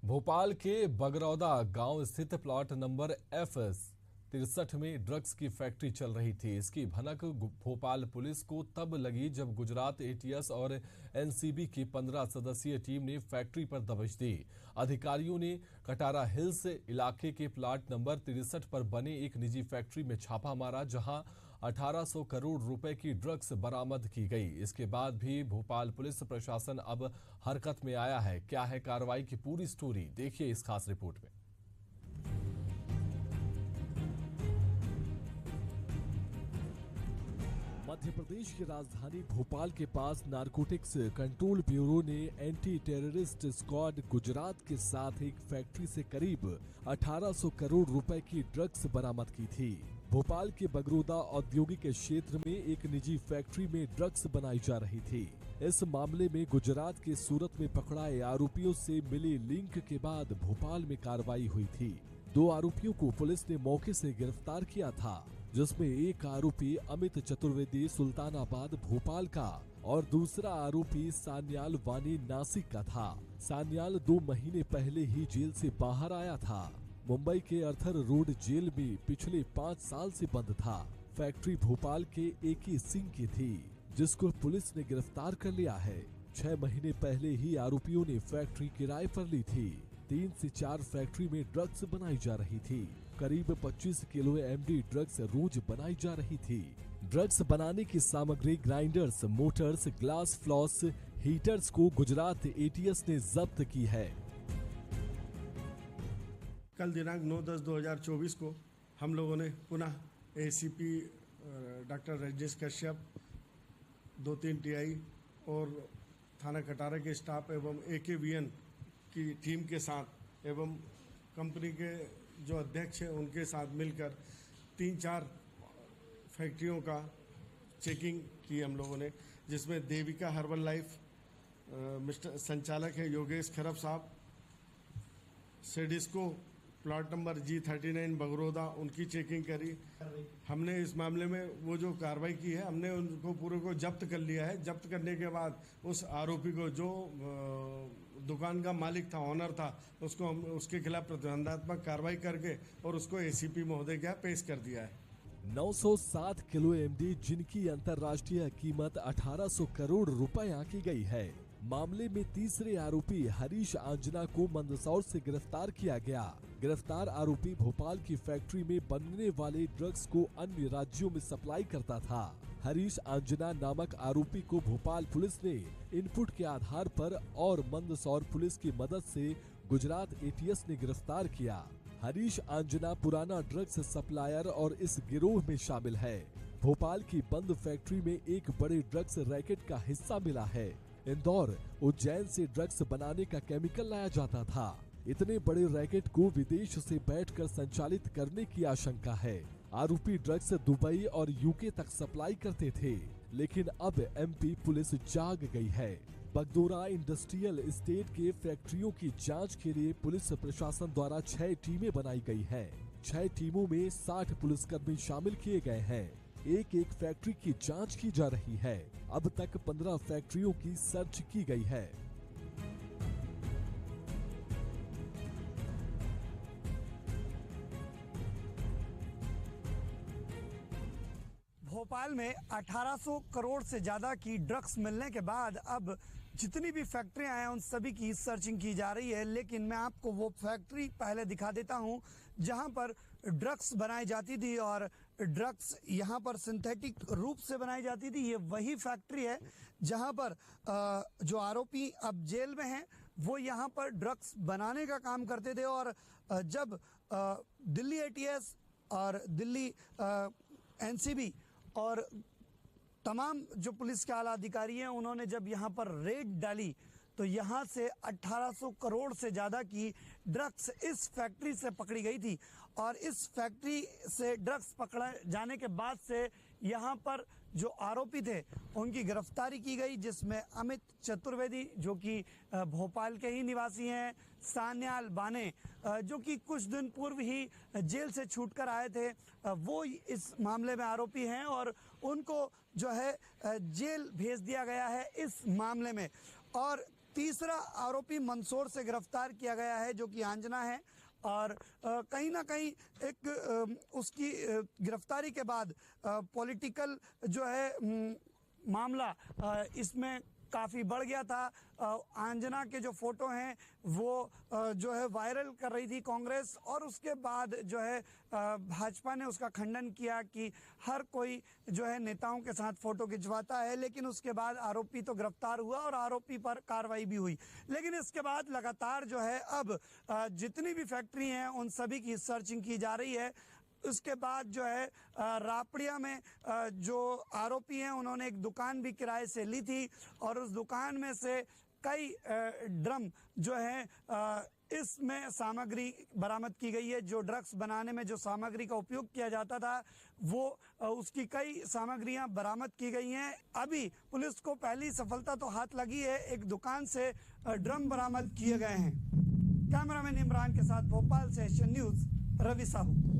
भोपाल के बगरौदा गांव स्थित प्लॉट नंबर F63 में ड्रग्स की फैक्ट्री चल रही थी। इसकी भनक भोपाल पुलिस को तब लगी जब गुजरात एटीएस और एनसीबी की 15 सदस्यीय टीम ने फैक्ट्री पर दबिश दी। अधिकारियों ने कटारा हिल्स इलाके के प्लॉट नंबर 63 पर बने एक निजी फैक्ट्री में छापा मारा, जहां 1800 करोड़ रुपए की ड्रग्स बरामद की गई। इसके बाद भी भोपाल पुलिस प्रशासन अब हरकत में आया है। क्या है कार्रवाई की पूरी स्टोरी, देखिए इस खास रिपोर्ट में। मध्य प्रदेश की राजधानी भोपाल के पास नारकोटिक्स कंट्रोल ब्यूरो ने एंटी टेररिस्ट स्क्वाड गुजरात के साथ एक फैक्ट्री से करीब 1800 करोड़ रुपए की ड्रग्स बरामद की थी। भोपाल के बगरौदा औद्योगिक क्षेत्र में एक निजी फैक्ट्री में ड्रग्स बनाई जा रही थी। इस मामले में गुजरात के सूरत में पकड़ाए आरोपियों से मिले लिंक के बाद भोपाल में कार्रवाई हुई थी। 2 आरोपियों को पुलिस ने मौके से गिरफ्तार किया था, जिसमें एक आरोपी अमित चतुर्वेदी सुल्तानाबाद भोपाल का और दूसरा आरोपी सान्याल वानी नासिक का था। सान्याल 2 महीने पहले ही जेल से बाहर आया था। मुंबई के अर्थर रोड जेल में पिछले 5 साल से बंद था। फैक्ट्री भोपाल के AK सिंह की थी, जिसको पुलिस ने गिरफ्तार कर लिया है। 6 महीने पहले ही आरोपियों ने फैक्ट्री किराए पर ली थी। 3 से 4 फैक्ट्री में ड्रग्स बनाई जा रही थी। करीब 25 किलो MD ड्रग्स रोज बनाई जा रही थी। ड्रग्स बनाने की सामग्री grinders, Motors, glass floss, heaters को गुजरात ATS ने जब्त की है। कल दिनांक 9/10/2024 को हम लोगों ने पुनः ACP doctor Rajneesh Kashyap, 2-3 TI और थाना कटारा के स्टाफ एवं AKVN की टीम के साथ एवं कंपनी के जो अध्यक्ष हैं उनके साथ मिलकर 3-4 फैक्ट्रियों का चेकिंग की हम लोगों ने, जिसमें देविका हर्बल लाइफ मिस्टर संचालक है योगेश खरब साहब, सेडिस्को प्लॉट नंबर G39 बगरौदा, उनकी चेकिंग करी। हमने इस मामले में वो जो कार्रवाई की है, हमने उनको पूरे को जब्त कर लिया है। जब्त करने के बाद उस आरोपी को, जो दुकान का मालिक था, ऑनर था, उसको हम उसके खिलाफ प्रतिबंधात्मक कार्रवाई करके और उसको ACP महोदय के यहाँ पेश कर दिया है। 907 किलो MD, जिनकी अंतर्राष्ट्रीय कीमत 1800 करोड़ रुपए आंकी गई है। मामले में तीसरे आरोपी हरीश आंजना को मंदसौर से गिरफ्तार किया गया। गिरफ्तार आरोपी भोपाल की फैक्ट्री में बनने वाले ड्रग्स को अन्य राज्यों में सप्लाई करता था। हरीश आंजना नामक आरोपी को भोपाल पुलिस ने इनपुट के आधार पर और मंदसौर पुलिस की मदद से गुजरात ATS ने गिरफ्तार किया। हरीश आंजना पुराना ड्रग्स सप्लायर और इस गिरोह में शामिल है। भोपाल की बंद फैक्ट्री में एक बड़े ड्रग्स रैकेट का हिस्सा मिला है। इंदौर, उज्जैन से ड्रग्स बनाने का केमिकल लाया जाता था। इतने बड़े रैकेट को विदेश से बैठकर संचालित करने की आशंका है। आरोपी ड्रग्स दुबई और UK तक सप्लाई करते थे, लेकिन अब MP पुलिस जाग गई है। बगदोरा इंडस्ट्रियल एस्टेट के फैक्ट्रियों की जांच के लिए पुलिस प्रशासन द्वारा 6 टीमें बनाई गई हैं। 6 टीमों में 60 पुलिसकर्मी शामिल किए गए हैं। एक फैक्ट्री की जांच की जा रही है। अब तक 15 फैक्ट्रियों की सर्च की गई है। भोपाल में 1800 करोड़ से ज्यादा की ड्रग्स मिलने के बाद अब जितनी भी फैक्ट्रियां हैं उन सभी की सर्चिंग की जा रही है। लेकिन मैं आपको वो फैक्ट्री पहले दिखा देता हूं जहां पर ड्रग्स बनाई जाती थी और ड्रग्स यहां पर सिंथेटिक रूप से बनाई जाती थी। ये वही फैक्ट्री है जहां पर जो आरोपी अब जेल में हैं वो यहां पर ड्रग्स बनाने का काम करते थे। और जब दिल्ली ATS और दिल्ली NCB और तमाम जो पुलिस के आला अधिकारी हैं उन्होंने जब यहाँ पर रेड डाली तो यहाँ से 1800 करोड़ से ज़्यादा की ड्रग्स इस फैक्ट्री से पकड़ी गई थी। और इस फैक्ट्री से ड्रग्स पकड़े जाने के बाद से यहाँ पर जो आरोपी थे उनकी गिरफ्तारी की गई, जिसमें अमित चतुर्वेदी जो कि भोपाल के ही निवासी हैं, सान्याल बाने जो कि कुछ दिन पूर्व ही जेल से छूटकर आए थे, वो इस मामले में आरोपी हैं और उनको जो है जेल भेज दिया गया है इस मामले में। और तीसरा आरोपी मंदसौर से गिरफ्तार किया गया है जो कि आंजना है और कहीं ना कहीं एक उसकी गिरफ्तारी के बाद पॉलिटिकल जो है मामला इसमें काफ़ी बढ़ गया था। आंजना के जो फोटो हैं वो जो है वायरल कर रही थी कांग्रेस और उसके बाद जो है भाजपा ने उसका खंडन किया कि हर कोई जो है नेताओं के साथ फोटो खिंचवाता है, लेकिन उसके बाद आरोपी तो गिरफ्तार हुआ और आरोपी पर कार्रवाई भी हुई। लेकिन इसके बाद लगातार जो है अब जितनी भी फैक्ट्री हैं उन सभी की सर्चिंग की जा रही है। उसके बाद जो है रापड़िया में जो आरोपी हैं उन्होंने एक दुकान भी किराए से ली थी और उस दुकान में से कई ड्रम जो है इसमें सामग्री बरामद की गई है। जो ड्रग्स बनाने में जो सामग्री का उपयोग किया जाता था वो उसकी कई सामग्रियां बरामद की गई हैं। अभी पुलिस को पहली सफलता तो हाथ लगी है, एक दुकान से ड्रम बरामद किए गए हैं। कैमरामैन इमरान के साथ भोपाल से एशियन न्यूज़ रवि साहू।